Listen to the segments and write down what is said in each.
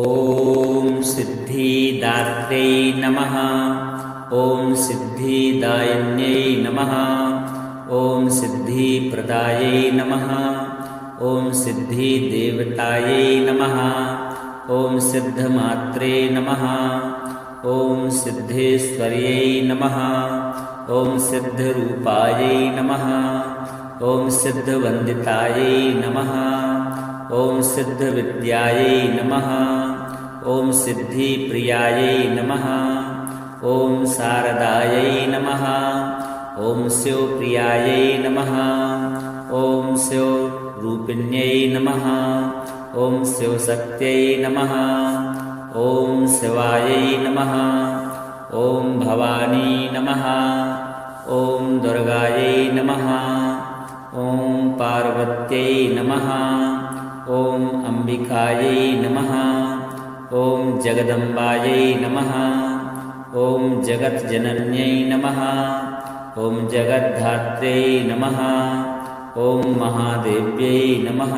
ॐ सिद्धिदात्र्यै नमः। ॐ सिद्धिदायिन्यै नमः। ॐ सिद्धिप्रदायै नमः। ॐ सिद्धिदेवतायै नमः। ॐ सिद्धमात्रे नमः। ॐ सिद्धेश्वर्यै नमः। ॐ सिद्धरूपायै नमः। ॐ सिद्धवन्दितायै नमः। ॐ सिद्धविद्यायै नमः। ॐ सिद्धिप्रियायै नमः। ॐ शारदायै नमः। ॐ शिवप्रियायै नमः। ॐ शिवरूपिण्यै नमः। ॐ शिवशक्त्यै नमः। ॐ शिवायै नमः। ॐ भवानी नमः। ॐ दुर्गायै नमः। ॐ पार्वत्यै नमः। ॐ अम्बिकायै नमः। ॐ जगदम्बायै नमः। ॐ जगज्जनन्यै नमः। ॐ जगद्धात्र्यै नमः। ॐ महादेव्यै नमः।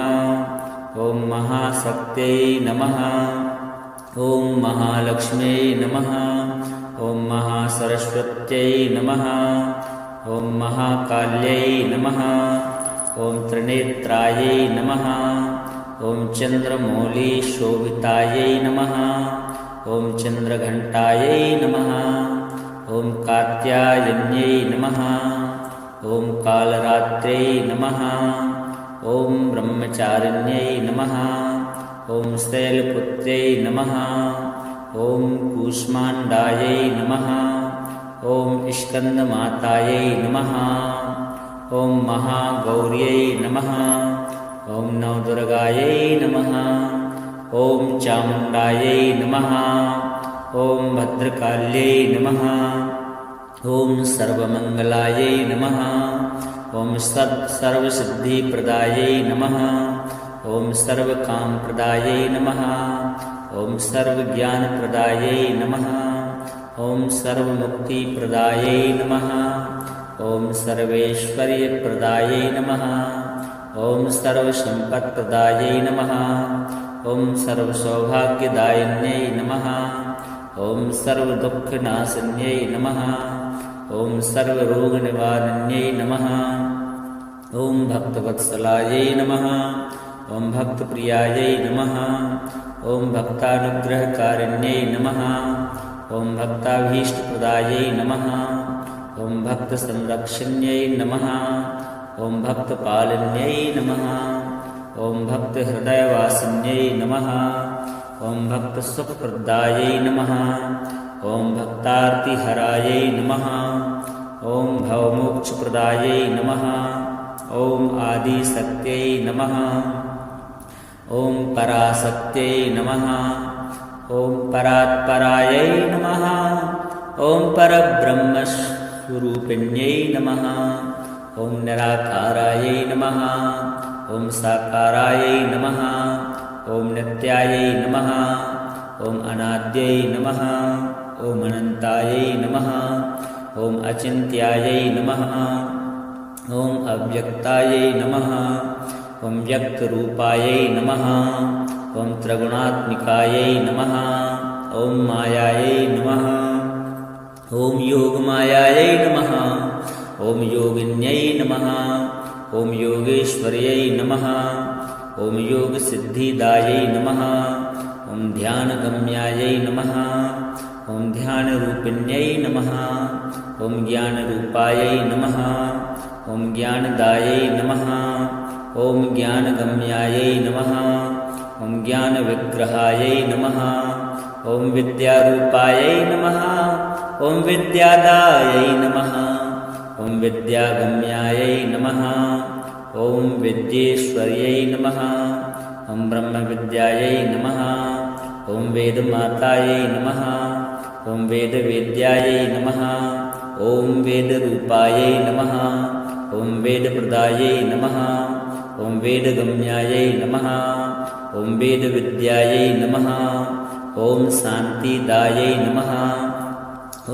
ॐ महाशक्त्यै नमः। ॐ महालक्ष्म्यै नमः। ॐ महासरस्वत्यै नमः। ॐ महाकाल्यै नमः। ॐ त्रिनेत्रायै नमः। ॐ चन्द्रमौलीशोभितायै नमः। ॐ चन्द्रघण्टायै नमः। ॐ कात्यायन्यै नमः। ॐ कालरात्र्यै नमः। ॐ ब्रह्मचारिण्यै नमः। ॐ शैलपुत्र्यै नमः। ॐ कूष्माण्डायै नमः। ॐ स्कन्दमातायै नमः। ॐ महागौर्यै नमः। ॐ नवदुर्गायै नमः। ॐ चामुण्डायै नमः। ॐ भद्रकाल्यै नमः। ॐ सर्वमङ्गलायै नमः। ॐ सर्वसिद्धिप्रदायै नमः। ॐ सर्वकामप्रदायै नमः। ॐ सर्वज्ञानप्रदायै नमः। ॐ सर्वमुक्तिप्रदायै नमः। ॐ सर्वैश्वर्यप्रदायै नमः। ॐ सर्वसम्पत्प्रदायै नमः। ॐ सर्वसौभाग्यदायिन्यै नमः। ॐ सर्वदुःखनाशिन्यै नमः। ॐ सर्वरोगनिवारिण्यै नमः। ॐ भक्तवत्सलायै नमः। ॐ भक्तप्रियायै नमः। ॐ भक्तानुग्रहकारिण्यै नमः। ॐ भक्ताभीष्टप्रदायै नमः। ॐ भक्तसंरक्षण्यै नमः। ॐ भक्तपालिन्यै नमः। ॐ भक्तहृदयवासिन्यै नमः। ॐ भक्तसुखप्रदायै नमः। ॐ भक्तार्तिहरायै नमः। ॐ भवमोक्षप्रदायै नमः। ॐ आदिशक्त्यै नमः। ॐ पराशक्त्यै नमः। ॐ परात्परायै नमः। ॐ परब्रह्मस्वरूपिण्यै नमः। ॐ निराकारायै नमः। ॐ साकारायै नमः। ॐ नित्यायै नमः। ॐ अनाद्यै नमः। ॐ अनन्तायै नमः। ॐ अचिन्त्यायै नमः। ॐ अव्यक्तायै नमः। ॐ व्यक्तरूपायै नमः। ॐ त्रिगुणात्मिकायै नमः। ॐ मायायै नमः। ॐ योगमायायै नमः। ॐ योगिन्यै नमः। ॐ योगेश्वर्यै नमः। ॐ योगसिद्धिदायै नमः। ॐ ध्यानगम्यायै नमः। ॐ ध्यानरूपिण्यै नमः। ॐ ज्ञानरूपायै नमः। ॐ ज्ञानदायै नमः। ॐ ज्ञानगम्यायै नमः। ॐ ज्ञानविग्रहायै नमः। ॐ विद्यारूपायै नमः। ॐ विद्यादायै नमः। ॐ विद्यागम्यायै नमः। ॐ विद्येश्वर्यै नमः। ॐ ब्रह्मविद्यायै नमः। ॐ वेदमातायै नमः। ॐ वेदवेद्यायै नमः। ॐ वेदरूपायै नमः। ॐ वेदप्रदायै नमः। ॐ वेदगम्यायै नमः। ॐ वेदविद्यायै नमः। ॐ शान्तिदायै नमः।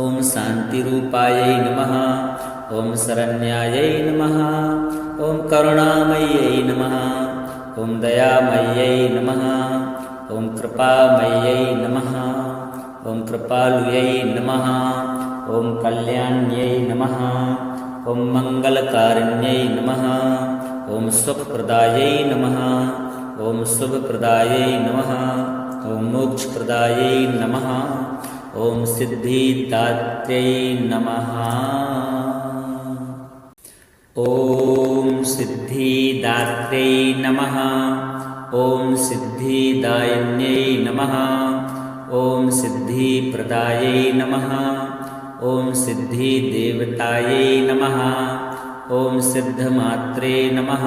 ॐ शान्तिरूपायै नमः। ॐ शरण्यायै नमः। ॐ करुणामय्यै नमः। ॐ दयामय्यै नमः। ॐ कृपामयै नमः ॐ कृपालुयै नमः ॐ कल्याण्यै नमः ॐ मङ्गलकारिण्यै नमः ॐ सुखप्रदायै नमः ॐ शुभप्रदायै नमः ॐ मोक्षप्रदायै नमः ॐ सिद्धिदात्र्यै नमः ॐ सिद्धिदात्र्यै नमः ॐ सिद्धिदायिन्यै नमः ॐ सिद्धिप्रदायै नमः ॐ सिद्धिदेवतायै नमः ॐ सिद्धमात्रे नमः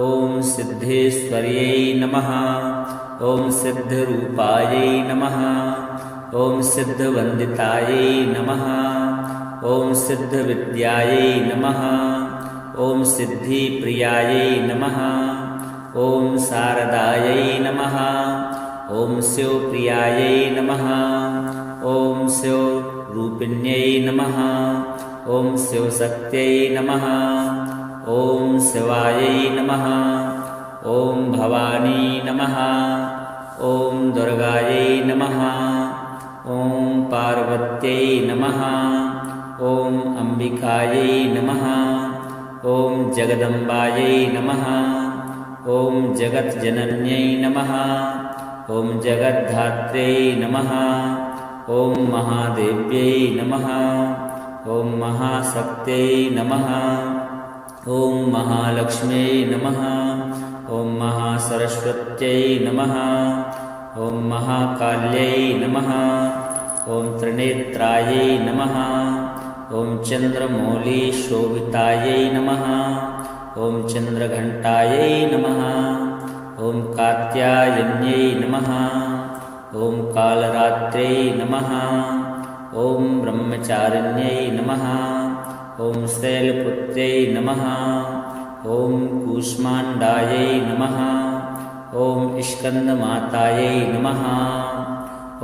ॐ सिद्धेश्वर्यै नमः ॐ सिद्धरूपायै नमः ॐ सिद्धवन्दितायै नमः ॐ सिद्धविद्यायै नमः ॐ सिद्धिप्रियायै नमः ॐ शारदायै नमः ॐ शिवप्रियायै नमः ॐ शिवरूपिण्यै नमः ॐ शिवशक्त्यै नमः ॐ शिवायै नमः ॐ भवानी नमः ॐ दुर्गायै नमः ॐ पार्वत्यै नमः ॐ अम्बिकायै नमः ॐ जगदम्बायै नमः ॐ जगज्जनन्यै नमः ॐ जगद्धात्र्यै नमः ॐ महादेव्यै नमः ॐ महाशक्त्यै नमः ॐ महालक्ष्म्यै नमः ॐ महासरस्वत्यै नमः ॐ महाकाल्यै नमः ॐ त्रिनेत्रायै नमः ॐ चन्द्रमौलीशोभितायै नमः ॐ चन्द्रघण्टायै नमः ॐ कात्यायन्यै नमः ॐ कालरात्र्यै नमः ॐ ब्रह्मचारिण्यै नमः ॐ शैलपुत्र्यै नमः ॐ कूष्माण्डायै नमः ॐ स्कन्दमातायै नमः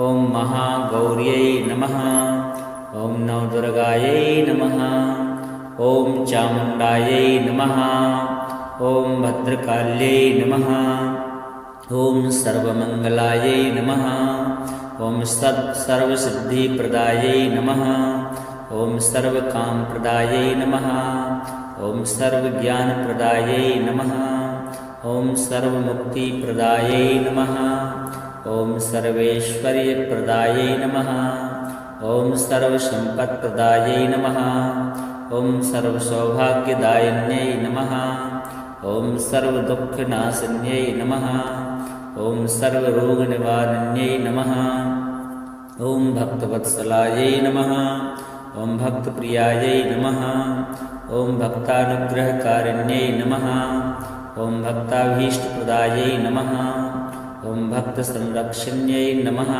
ॐ महागौर्यै नमः ॐ नवदुर्गायै नमः ॐ चामुण्डायै नमः ॐ भद्रकाल्यै नमः ॐ सर्वमङ्गलायै नमः ॐ सर्वसिद्धिप्रदायै नमः ॐ सर्वकामप्रदायै नमः ॐ सर्वज्ञानप्रदायै नमः ॐ सर्वमुक्तिप्रदायै नमः ॐ सर्वैश्वर्यप्रदायै नमः ॐ सर्वसम्पत्प्रदायै नमः ॐ सर्वसौभाग्यदायिन्यै नमः ॐ सर्वदुःखनाशिन्यै नमः ॐ सर्वरोगनिवारिण्यै नमः ॐ भक्तवत्सलायै नमः ॐ भक्तप्रियायै नमः ॐ भक्तानुग्रहकारिण्यै नमः ॐ भक्ताभीष्टप्रदायै नमः ॐ भक्तसंरक्षण्यै नमः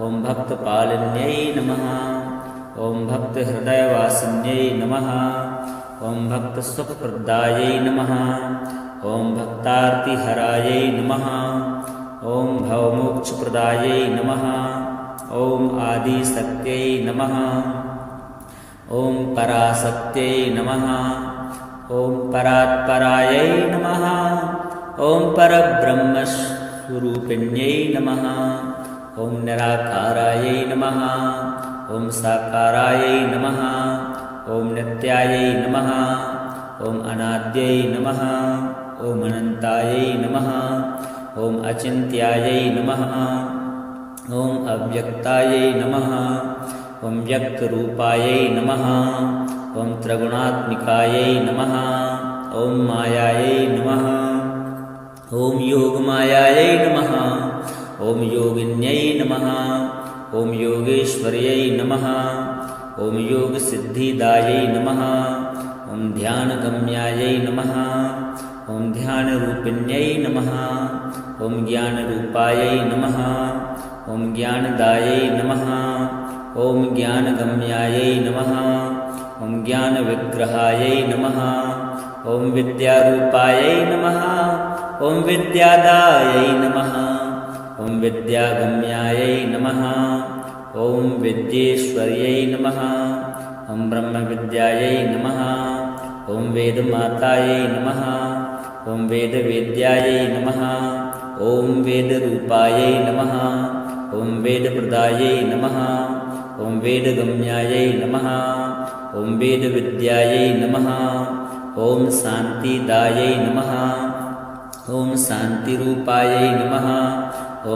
ॐ भक्तपालिन्यै नमः ॐ भक्तहृदयवासिन्यै नमः ॐ भक्तसुखप्रदायै नमः ॐ भक्तार्तिहरायै नमः ॐ भवमोक्षप्रदायै नमः ॐ आदिशक्त्यै नमः ॐ पराशक्त्यै नमः ॐ परात्परायै नमः ॐ परब्रह्मस्वरूपिण्यै नमः ॐ निराकारायै नमः ॐ साकारायै नमः ॐ नित्यायै नमः ॐ अनाद्यै नमः ॐ अनन्तायै नमः ॐ अचिन्त्यायै नमः ॐ अव्यक्तायै नमः ॐ व्यक्तरूपायै नमः ॐ त्रिगुणात्मिकायै नमः ॐ मायायै नमः ॐ योगमायायै नमः ॐ योगिन्यै नमः ॐ योगेश्वर्यै नमः ॐ योगसिद्धिदायै नमः ॐ ध्यानगम्यायै नमः ॐ ध्यानरूपिण्यै नमः ॐ ज्ञानरूपायै नमः ॐ ज्ञानदायै नमः ॐ ज्ञानगम्यायै नमः ॐ ज्ञानविग्रहायै नमः ॐ विद्यारूपायै नमः ॐ विद्यादायै नमः ॐ विद्यागम्यायै नमः ॐ विद्येश्वर्यै नमः ॐ ब्रह्मविद्यायै नमः ॐ वेदमातायै नमः ॐ वेदवेद्यायै नमः ॐ वेदरूपायै नमः ॐ वेदप्रदायै नमः ॐ वेदगम्यायै नमः ॐ वेदविद्यायै नमः ॐ शान्तिदायै नमः ॐ शान्तिरूपायै नमः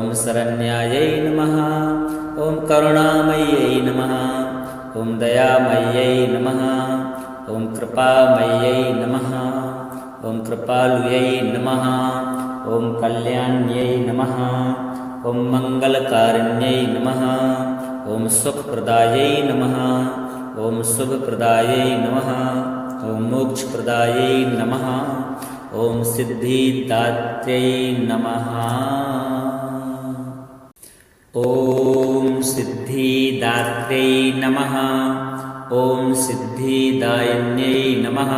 ॐ शरण्यायै नमः ॐ करुणामय्यै नमः ॐ दयामय्यै नमः ॐ कृपामय्यै नमः ॐ कृपालुयै नमः ॐ कल्याण्यै नमः ॐ मङ्गलकारिण्यै नमः ॐ सुखप्रदायै नमः ॐ शुभप्रदायै नमः ॐ मोक्षप्रदायै नमः ॐ सिद्धिदात्र्यै नमः ॐ सिद्धिदात्र्यै नमः ॐ सिद्धिदायिन्यै नमः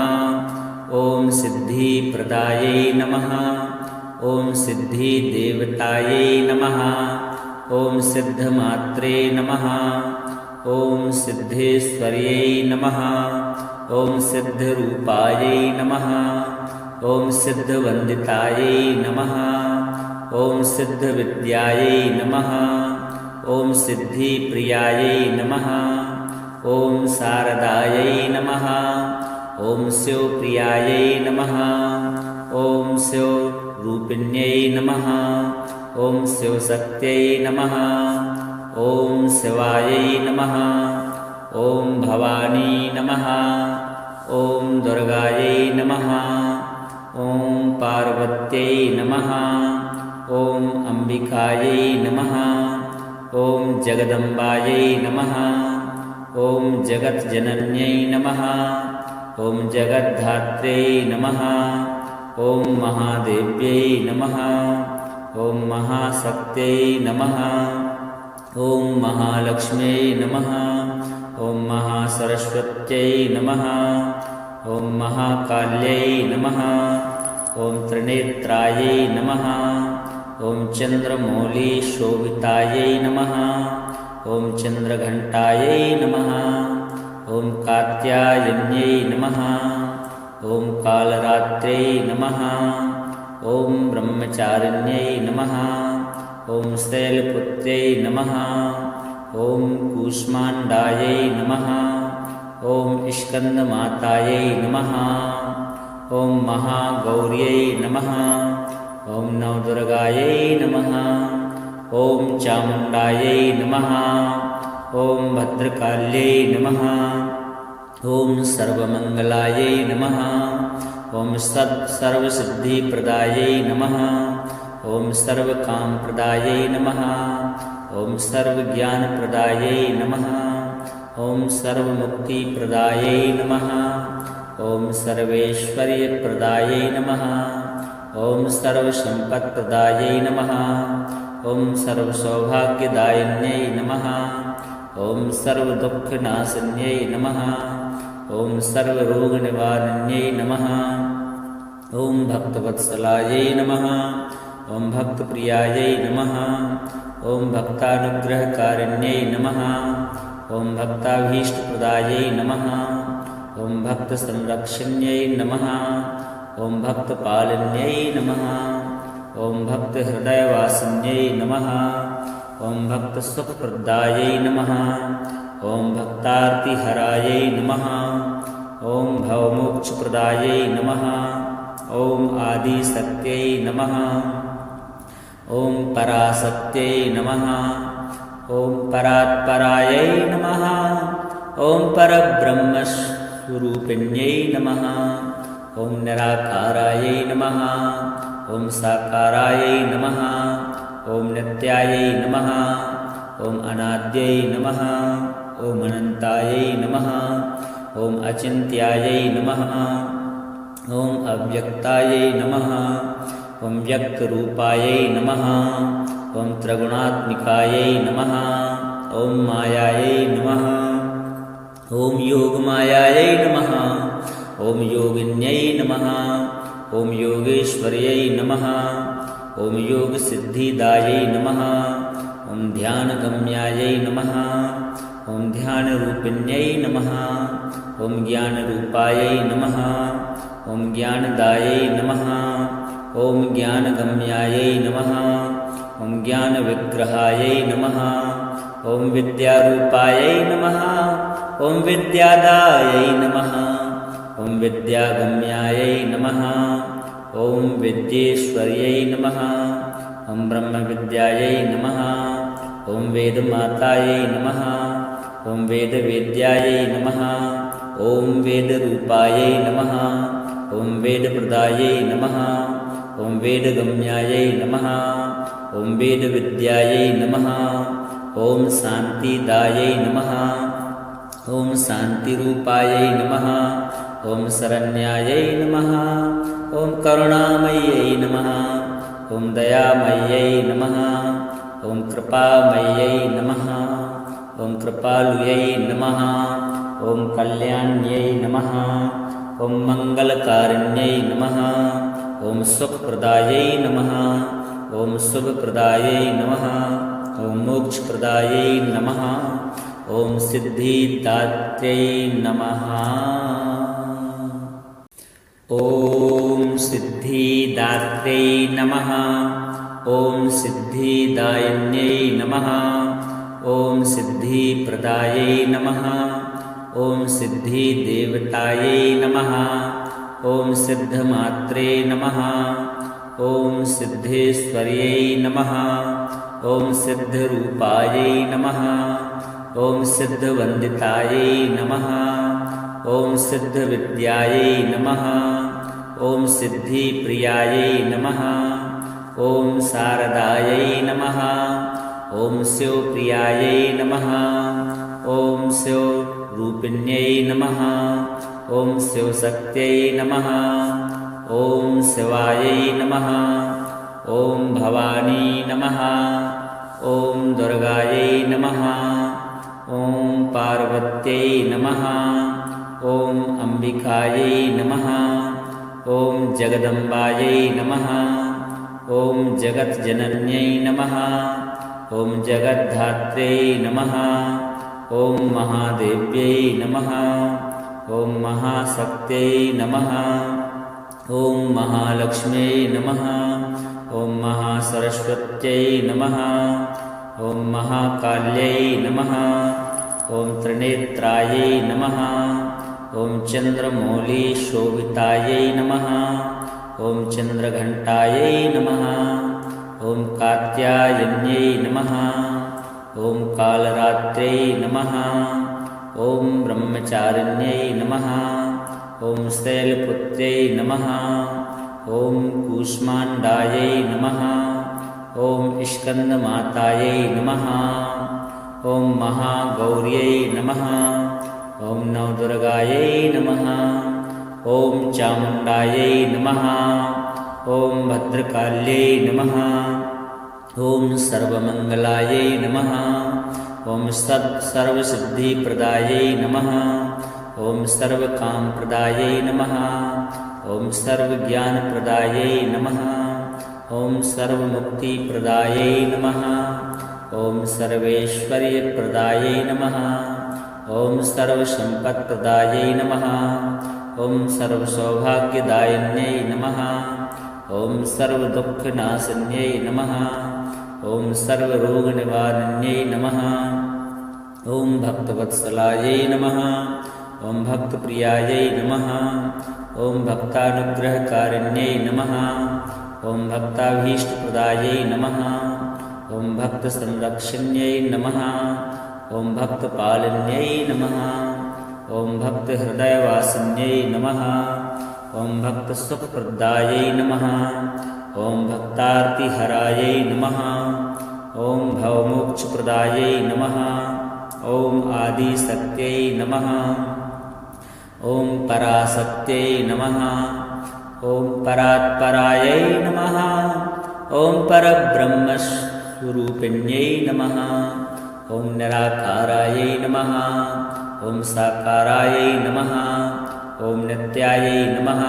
ॐ सिद्धिप्रदायै नमः ॐ सिद्धिदेवतायै नमः ॐ सिद्धमात्रे नमः ॐ सिद्धेश्वर्यै नमः ॐ सिद्धरूपायै नमः ॐ सिद्धवन्दितायै नमः ॐ सिद्धविद्यायै नमः ॐ सिद्धिप्रियायै नमः ॐ शारदायै नमः ॐ शिवप्रियायै नमः ॐ शिवरूपिण्यै नमः ॐ शिवशक्त्यै नमः ॐ शिवायै नमः ॐ भवानी नमः ॐ दुर्गायै नमः ॐ पार्वत्यै नमः ॐ अम्बिकायै नमः ॐ जगदम्बायै नमः ॐ जगज्जनन्यै नमः ॐ जगद्धात्र्यै नमः ॐ महादेव्यै नमः ॐ महाशक्त्यै नमः ॐ महालक्ष्म्यै नमः ॐ महासरस्वत्यै नमः ॐ महाकाल्यै नमः ॐ त्रिनेत्रायै नमः ॐ चन्द्रमौलिशोभितायै नमः ॐ चन्द्रघण्टायै नमः ॐ कात्यायन्यै नमः ॐ कालरात्र्यै नमः ॐ ब्रह्मचारिण्यै नमः ॐ शैलपुत्र्यै नमः ॐ कूष्माण्डायै नमः ॐ स्कन्दमातायै नमः ॐ महागौर्यै नमः ॐ नवदुर्गायै नमः ॐ चामुण्डायै नमः ॐ भद्रकाल्यै नमः ॐ सर्वमङ्गलायै नमः ॐ सर्वसिद्धिप्रदायै नमः ॐ सर्वकामप्रदायै नमः ॐ सर्वज्ञानप्रदायै नमः ॐ सर्वमुक्तिप्रदायै नमः ॐ सर्वैश्वर्यप्रदायै नमः ॐ सर्वसम्पत्प्रदायै नमः ॐ सर्वसौभाग्यदायिन्यै नमः ॐ सर्वदुःखनाशिन्यै नमः ॐ सर्वरोगनिवारिण्यै नमः ॐ भक्तवत्सलायै नमः ॐ भक्तप्रियायै नमः ॐ भक्तानुग्रहकारिण्यै नमः ॐ भक्ताभीष्टप्रदायै नमः ॐ भक्तसंरक्षण्यै नमः ॐ भक्तपालिन्यै नमः ॐ भक्तहृदयवासिन्यै नमः ॐ भक्तसुखप्रदायै नमः ॐ भक्तार्तिहरायै नमः ॐ भवमोक्षप्रदायै नमः ॐ आदिशक्त्यै नमः ॐ पराशक्त्यै नमः ॐ परात्परायै नमः ॐ परब्रह्मस्वरूपिण्यै नमः ॐ निराकारायै नमः ॐ साकारायै नमः ॐ नित्यायै नमः ॐ अनाद्यै नमः ॐ अनन्तायै नमः ॐ अचिन्त्यायै नमः ॐ अव्यक्तायै नमः ॐ व्यक्तरूपायै नमः ॐ त्रिगुणात्मिकायै नमः ॐ मायायै नमः ॐ योगमायायै नमः ॐ योगिन्यै नमः ॐ योगेश्वर्यै नमः ॐ योगसिद्धिदायै नमः ॐ ध्यानगम्यायै नमः ॐ ध्यानरूपिण्यै नमः ॐ ज्ञानरूपायै नमः ॐ ज्ञानदायै नमः ॐ ज्ञानगम्यायै नमः ॐ ज्ञानविग्रहायै नमः ॐ विद्यारूपायै नमः ॐ विद्यादायै नमः ॐ विद्यागम्यायै नमः ॐ विद्येश्वर्यै नमः ॐ ब्रह्मविद्यायै नमः ॐ वेदमातायै नमः ॐ वेदवेद्यायै नमः ॐ वेदरूपायै नमः ॐ वेदप्रदायै नमः ॐ वेदगम्यायै नमः ॐ वेदविद्यायै नमः ॐ शान्तिदायै नमः ॐ शान्तिरूपायै नमः ॐ शरण्यायै नमः ॐ करुणामय्यै नमः ॐ दयामय्यै नमः ॐ कृपामय्यै नमः ॐ कृपालुयै नमः ॐ कल्याण्यै नमः ॐ मङ्गलकारिण्यै नमः ॐ सुखप्रदायै नमः ॐ शुभप्रदायै नमः ॐ मोक्षप्रदायै नमः ॐ सिद्धिदात्र्यै नमः ॐ सिद्धिदात्र्यै नमः ॐ सिद्धिदायिन्यै नमः ॐ सिद्धिप्रदायै नमः ॐ सिद्धिदेवतायै नमः ॐ सिद्धमात्रे नमः ॐ सिद्धेश्वर्यै नमः ॐ सिद्धरूपायै नमः ॐ सिद्धवन्दितायै नमः ॐ सिद्धविद्यायै नमः ॐ सिद्धिप्रियायै नमः ॐ शारदायै नमः ॐ शिवप्रियायै नमः ॐ शिवरूपिण्यै नमः ॐ शिवशक्त्यै नमः ॐ शिवायै नमः ॐ भवानी नमः ॐ दुर्गायै नमः ॐ पार्वत्यै नमः ॐ अम्बिकायै नमः ॐ जगदम्बायै नमः ॐ जगज्जनन्यै नमः ॐ जगद्धात्र्यै नमः ॐ महादेव्यै नमः ॐ महाशक्त्यै नमः ॐ महालक्ष्म्यै नमः ॐ महासरस्वत्यै नमः ॐ महाकाल्यै नमः ॐ त्रिनेत्रायै नमः ॐ चन्द्रमौलीशोभितायै नमः ॐ चन्द्रघण्टायै नमः ॐ कात्यायन्यै नमः ॐ कालरात्र्यै नमः ॐ ब्रह्मचारिण्यै नमः ॐ शैलपुत्र्यै नमः ॐ कूष्माण्डायै नमः ॐ स्कन्दमातायै नमः ॐ महागौर्यै नमः ॐ नवदुर्गायै नमः ॐ चामुण्डायै नमः ॐ भद्रकाल्यै नमः ॐ सर्वमङ्गलायै नमः ॐ सर्वसिद्धिप्रदायै नमः ॐ सर्वकामप्रदायै नमः ॐ सर्वज्ञानप्रदायै नमः ॐ सर्वमुक्तिप्रदायै नमः ॐ सर्वैश्वर्यप्रदायै नमः ॐ सर्वसम्पत्प्रदायै नमः ॐ सर्वसौभाग्यदायिन्यै नमः ॐ सर्वदुःखनाशिन्यै नमः ॐ सर्वरोगनिवारिण्यै नमः ॐ भक्तवत्सलायै नमः ॐ भक्तप्रियायै नमः ॐ भक्तानुग्रहकारिण्यै नमः ॐ भक्ताभीष्टप्रदायै नमः ॐ भक्तसंरक्षण्यै नमः ॐ भक्तपालिन्यै नमः ॐ भक्तहृदयवासिन्यै नमः ॐ भक्तसुखप्रदायै नमः ॐ भक्तार्तिहरायै नमः ॐ भवमोक्षप्रदायै नमः ॐ आदिशक्त्यै नमः ॐ पराशक्त्यै नमः ॐ परात्परायै नमः ॐ परब्रह्मस्वरूपिण्यै नमः ॐ निराकारायै नमः ॐ साकारायै नमः ॐ नित्यायै नमः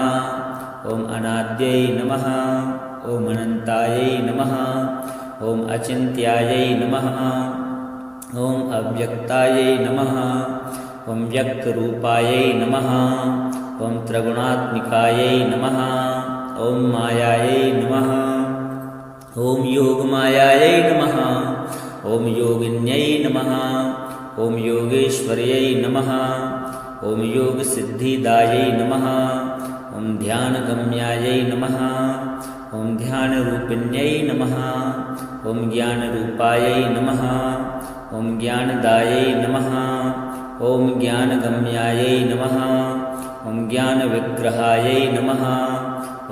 ॐ अनाद्यै नमः ॐ अनन्तायै नमः ॐ अचिन्त्यायै नमः ॐ अव्यक्तायै नमः ॐ व्यक्तरूपायै नमः ॐ त्रिगुणात्मिकायै नमः ॐ मायायै नमः ॐ योगमायायै नमः ॐ योगिन्यै नमः ॐ योगेश्वर्यै नमः ॐ योगसिद्धिदायै नमः ॐ ध्यानगम्यायै नमः ॐ ध्यानरूपिण्यै नमः ॐ ज्ञानरूपायै नमः ॐ ज्ञानदायै नमः ॐ ज्ञानगम्यायै नमः ॐ ज्ञानविग्रहायै नमः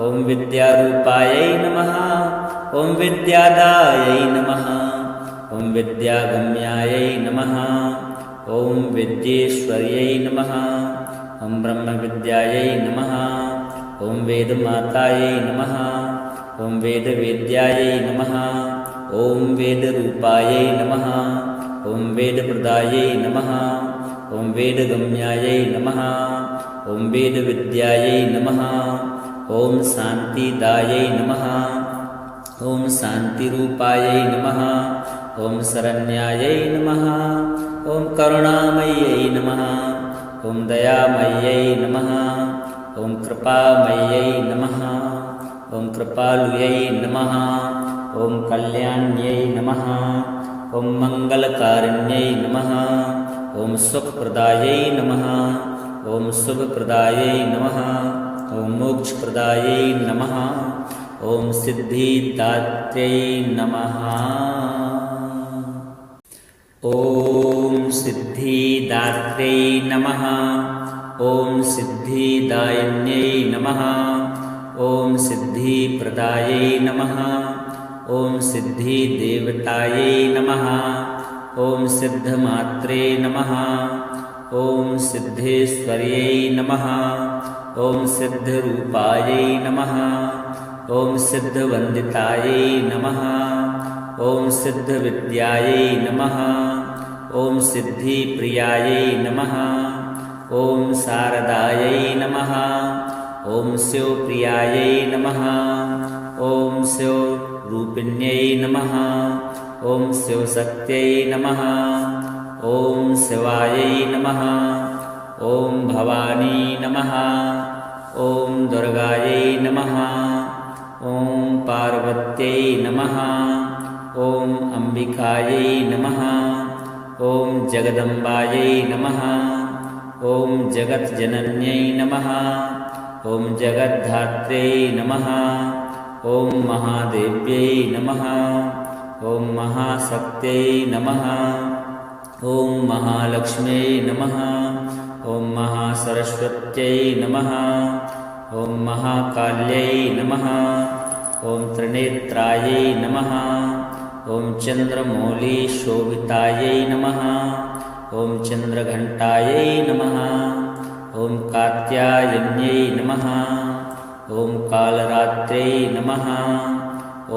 ॐ विद्यारूपायै नमः ॐ विद्यादायै नमः ॐ विद्यागम्यायै नमः ॐ विद्येश्वर्यै नमः ॐ ब्रह्मविद्यायै नमः ॐ वेदमातायै नमः ॐ वेदवेद्यायै नमः ॐ वेदरूपायै नमः ॐ वेदप्रदायै नमः ॐ वेदगम्यायै नमः ॐ वेदविद्यायै नमः ॐ शान्तिदायै नमः ॐ शान्तिरूपायै नमः ॐ शरण्यायै नमः ॐ करुणामय्यै नमः ॐ दयामय्यै नमः ॐ कृपामय्यै नमः ॐ कृपालुयै नमः ॐ कल्याण्यै नमः ॐ मङ्गलकारिण्यै नमः ॐ सुखप्रदायै नमः ॐ शुभप्रदायै नमः ॐ मोक्षप्रदायै नमः ॐ सिद्धिदात्र्यै नमः ॐ सिद्धिदात्र्यै नमः ॐ सिद्धिदायिन्यै नमः ॐ सिद्धिप्रदायै नमः ॐ सिद्धिदेवतायै नमः ॐ सिद्धमात्रे नमः ॐ सिद्धेश्वर्यै नमः ॐ सिद्धरूपायै नमः ॐ सिद्धवन्दितायै नमः ॐ सिद्धविद्यायै नमः ॐ सिद्धिप्रियायै नमः ॐ शारदायै नमः ॐ शिवप्रियायै नमः ॐ शिवरूपिण्यै नमः ॐ शिवशक्त्यै नमः ॐ शिवायै नमः ॐ भवानी नमः ॐ दुर्गायै नमः ॐ पार्वत्यै नमः ॐ अम्बिकायै नमः ॐ जगदम्बायै नमः ॐ जगज्जनन्यै नमः ॐ जगद्धात्र्यै नमः ॐ महादेव्यै नमः ॐ महाशक्त्यै नमः ॐ महालक्ष्म्यै नमः ॐ महासरस्वत्यै नमः ॐ महाकाल्यै नमः ॐ त्रिनेत्रायै नमः ॐ चन्द्रमौलीशोभितायै नमः ॐ चन्द्रघण्टायै नमः ॐ कात्यायन्यै नमः ॐ कालरात्र्यै नमः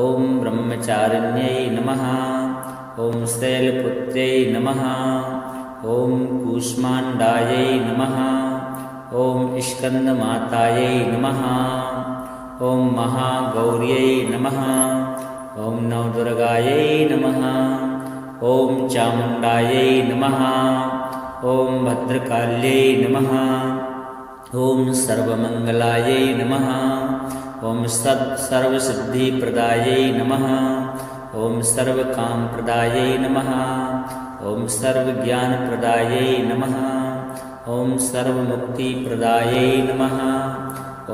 ॐ ब्रह्मचारिण्यै नमः ॐ शैलपुत्र्यै नमः ॐ कूष्माण्डायै नमः ॐ स्कन्दमातायै नमः ॐ महागौर्यै नमः ॐ नवदुर्गायै नमः ॐ चामुण्डायै नमः ॐ भद्रकाल्यै नमः ॐ सर्वमङ्गलायै नमः ॐ सर्वसिद्धिप्रदायै नमः ॐ सर्वकामप्रदायै नमः ॐ सर्वज्ञानप्रदायै नमः ॐ सर्वमुक्तिप्रदायै नमः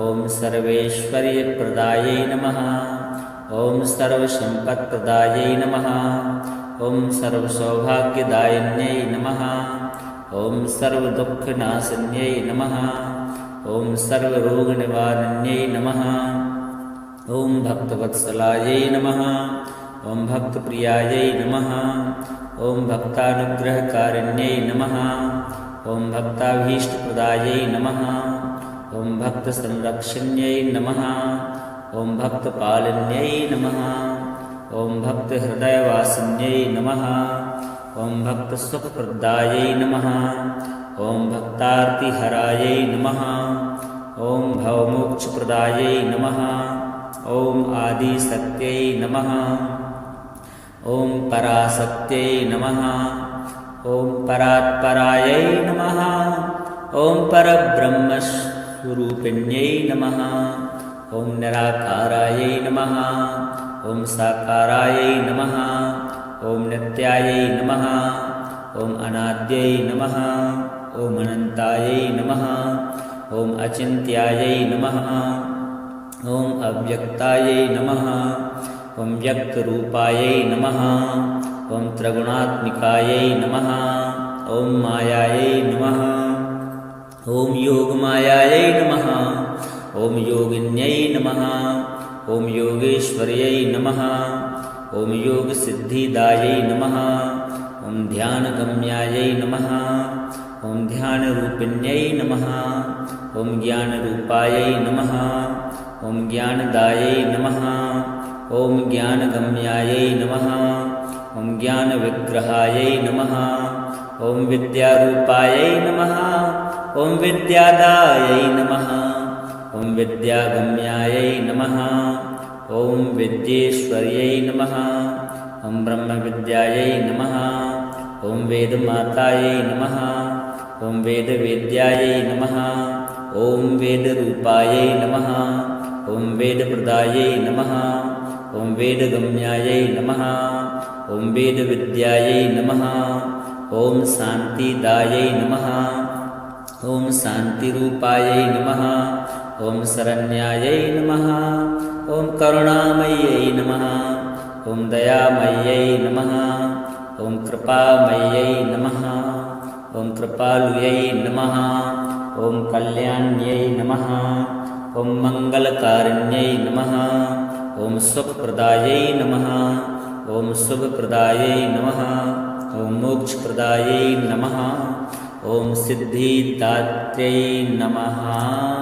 ॐ सर्वैश्वर्यप्रदायै नमः ॐ सर्वसम्पत्प्रदायै नमः ॐ सर्वसौभाग्यदायिन्यै नमः ॐ सर्वदुःखनाशिन्यै नमः ॐ सर्वरोगनिवारिण्यै नमः ॐ भक्तवत्सलायै नमः ॐ भक्तप्रियायै नमः ॐ भक्तानुग्रहकारिण्यै नमः ॐ भक्ताभीष्टप्रदायै नमः ॐ भक्तसंरक्षण्यै नमः ॐ भक्तपालिन्यै नमः ॐ भक्तहृदयवासिन्यै नमः ॐ भक्तसुखप्रदायै नमः ॐ भक्तार्तिहरायै नमः ॐ भवमोक्षप्रदायै नमः ॐ आदिशक्त्यै नमः ॐ पराशक्त्यै नमः ॐ परात्परायै नमः ॐ परब्रह्मस्वरूपिण्यै नमः ॐ निराकारायै नमः ॐ साकारायै नमः ॐ नित्यायै नमः ॐ अनाद्यै नमः ॐ अनन्तायै नमः ॐ अचिन्त्यायै नमः ॐ अव्यक्तायै नमः ॐ व्यक्तरूपायै नमः ॐ त्रिगुणात्मिकायै नमः ॐ मायायै नमः ॐ योगमायायै नमः ॐ योगिन्यै नमः ॐ योगेश्वर्यै नमः ॐ योगसिद्धिदायै नमः ॐ ध्यानगम्यायै नमः ॐ ध्यानरूपिण्यै नमः ॐ ज्ञानरूपायै नमः ॐ ज्ञानदायै नमः ॐ ज्ञानगम्यायै नमः ॐ ज्ञानविग्रहायै नमः ॐ विद्यारूपायै नमः ॐ विद्यादायै नमः ॐ विद्यागम्यायै नमः ॐ विद्येश्वर्यै नमः ॐ ब्रह्मविद्यायै नमः ॐ वेदमातायै नमः ॐ वेदवेद्यायै नमः ॐ वेदरूपायै नमः ॐ वेदप्रदायै नमः ॐ वेदगम्यायै नमः ॐ वेदविद्यायै नमः ॐ शान्तिदायै नमः ॐ शान्तिरूपायै नमः ॐ शरण्यायै नमः ॐ करुणामय्यै नमः ॐ दयामय्यै नमः ॐ कृपामय्यै नमः ॐ कृपालुयै नमः ॐ कल्याण्यै नमः ॐ मङ्गलकारिण्यै नमः ॐ सुखप्रदायै नमः ॐ शुभप्रदायै नमः ॐ मोक्षप्रदायै नमः ॐ सिद्धिदात्र्यै नमः।